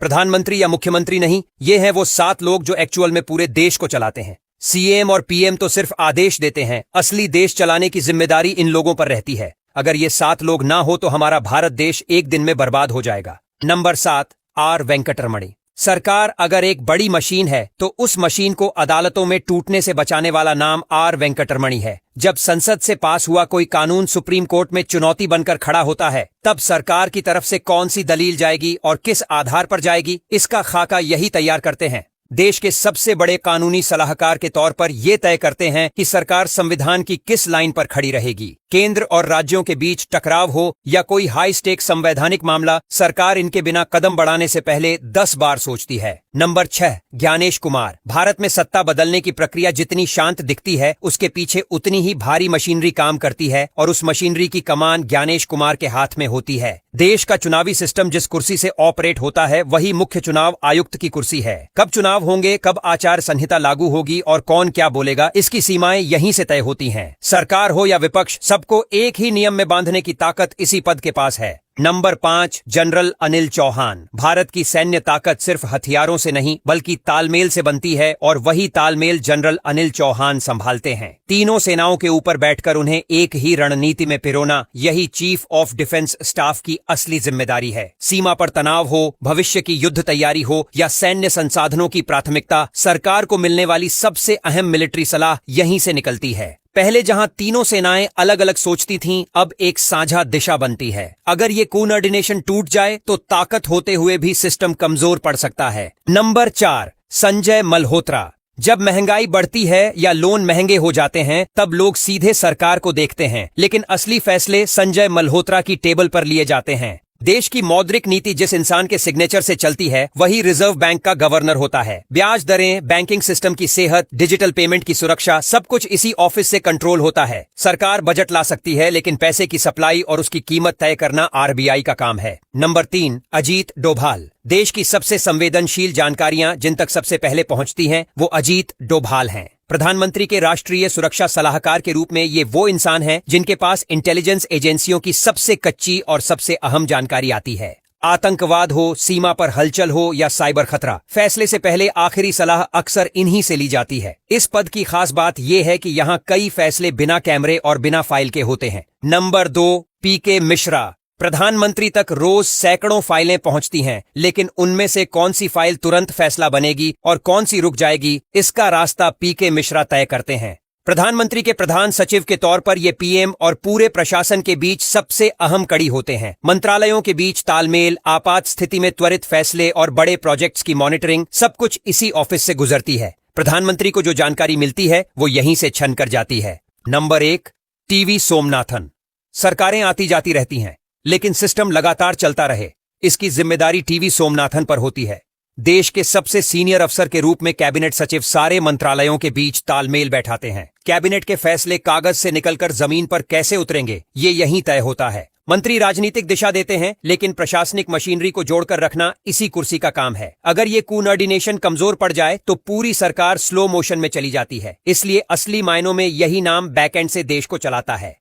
प्रधानमंत्री या मुख्यमंत्री नहीं, ये हैं वो 7 लोग जो एक्चुअल में पूरे देश को चलाते हैं। सीएम और पीएम तो सिर्फ आदेश देते हैं, असली देश चलाने की जिम्मेदारी इन लोगों पर रहती है। अगर ये 7 लोग ना हो तो हमारा भारत देश एक दिन में बर्बाद हो जाएगा। Number 7, R Venkataramani. सरकार अगर एक बड़ी मशीन है तो उस मशीन को अदालतों में टूटने से बचाने वाला नाम आर वेंकटरमणी है। जब संसद से पास हुआ कोई कानून सुप्रीम कोर्ट में चुनौती बनकर खड़ा होता है, तब सरकार की तरफ से कौन सी दलील जाएगी और किस आधार पर जाएगी, इसका खाका यही तैयार करते हैं। देश के सबसे बड़े कानूनी सलाहकार के तौर पर यह तय करते हैं कि सरकार संविधान की किस लाइन पर खड़ी रहेगी। केंद्र और राज्यों के बीच टकराव हो या कोई हाई स्टेक संवैधानिक मामला, सरकार इनके बिना कदम बढ़ाने से पहले 10 बार सोचती है। नंबर 6, ज्ञानेश कुमार। भारत में सत्ता बदलने की प्रक्रिया जितनी शांत दिखती है, उसके पीछे उतनी ही भारी मशीनरी काम करती है और उस मशीनरी की कमान ज्ञानेश कुमार के हाथ में होती है। देश का चुनावी सिस्टम जिस कुर्सी से ऑपरेट होता है वही मुख्य चुनाव आयुक्त की कुर्सी है। कब चुनाव होंगे, कब आचार संहिता लागू होगी और कौन क्या बोलेगा, इसकी सीमाएं यहीं से तय होती हैं। सरकार हो या विपक्ष, सबको एक ही नियम में बांधने की ताकत इसी पद के पास है। Number 5, general Anil Chauhan. भारत की सैन्य ताकत सिर्फ हथियारों से नहीं बल्कि तालमेल से बनती है और वही तालमेल जनरल अनिल चौहान संभालते हैं। तीनों सेनाओं के ऊपर बैठकर उन्हें एक ही रणनीति में पिरोना, यही चीफ ऑफ डिफेंस स्टाफ की असली जिम्मेदारी है। सीमा पर तनाव हो, भविष्य की युद्ध तैयारी हो या सैन्य संसाधनों की प्राथमिकता, सरकार को मिलने वाली सबसे अहम मिलिट्री सलाह यहीं से निकलती है। पहले जहां तीनों सेनाएं अलग अलग सोचती थीं, अब एक साझा दिशा बनती है। अगर ये कोऑर्डिनेशन टूट जाए तो ताकत होते हुए भी सिस्टम कमजोर पड़ सकता है। नंबर 4, संजय मल्होत्रा। जब महंगाई बढ़ती है या लोन महंगे हो जाते हैं, तब लोग सीधे सरकार को देखते हैं, लेकिन असली फैसले संजय मल्होत्रा की टेबल पर लिए जाते हैं। देश की मौद्रिक नीति जिस इंसान के सिग्नेचर से चलती है, वही रिजर्व बैंक का गवर्नर होता है। ब्याज दरें, बैंकिंग सिस्टम की सेहत, डिजिटल पेमेंट की सुरक्षा, सब कुछ इसी ऑफिस से कंट्रोल होता है। सरकार बजट ला सकती है, लेकिन पैसे की सप्लाई और उसकी कीमत तय करना आरबीआई का काम है। नंबर 3, अजीत डोभाल। देश की सबसे संवेदनशील जानकारियां जिन तक सबसे पहले पहुंचती हैं, वो अजीत डोभाल हैं। प्रधानमंत्री के राष्ट्रीय सुरक्षा सलाहकार के रूप में ये वो इंसान हैं जिनके पास इंटेलिजेंस एजेंसियों की सबसे कच्ची और सबसे अहम जानकारी आती है। आतंकवाद हो, सीमा पर हलचल हो या साइबर खतरा, फैसले से पहले आखिरी सलाह अक्सर इन्हीं से ली जाती है। इस पद की खास बात यह है कि यहाँ कई फैसले बिना कैमरे और बिना फाइल के होते हैं। नंबर 2, पीके मिश्रा। प्रधानमंत्री तक रोज सैकड़ों फाइलें पहुंचती हैं, लेकिन उनमें से कौन सी फाइल तुरंत फैसला बनेगी और कौन सी रुक जाएगी, इसका रास्ता पीके मिश्रा तय करते हैं। प्रधानमंत्री के प्रधान सचिव के तौर पर ये पीएम और पूरे प्रशासन के बीच सबसे अहम कड़ी होते हैं। मंत्रालयों के बीच तालमेल, आपात स्थिति में त्वरित फैसले और बड़े प्रोजेक्ट्स की मॉनिटरिंग, सब कुछ इसी ऑफिस से गुजरती है। प्रधानमंत्री को जो जानकारी मिलती है वो यहीं से छन कर जाती है। Number 1, TV Somanathan. सरकारें आती जाती रहती हैं, लेकिन सिस्टम लगातार चलता रहे, इसकी जिम्मेदारी टीवी सोमनाथन पर होती है। देश के सबसे सीनियर अफसर के रूप में कैबिनेट सचिव सारे मंत्रालयों के बीच तालमेल बैठाते हैं। कैबिनेट के फैसले कागज से निकलकर जमीन पर कैसे उतरेंगे, ये यहीं तय होता है। मंत्री राजनीतिक दिशा देते हैं, लेकिन प्रशासनिक मशीनरी को जोड़कर रखना इसी कुर्सी का काम है। अगर ये कोऑर्डिनेशन कमजोर पड़ जाए तो पूरी सरकार स्लो मोशन में चली जाती है। इसलिए असली मायनों में यही नाम बैकएंड से देश को चलाता है।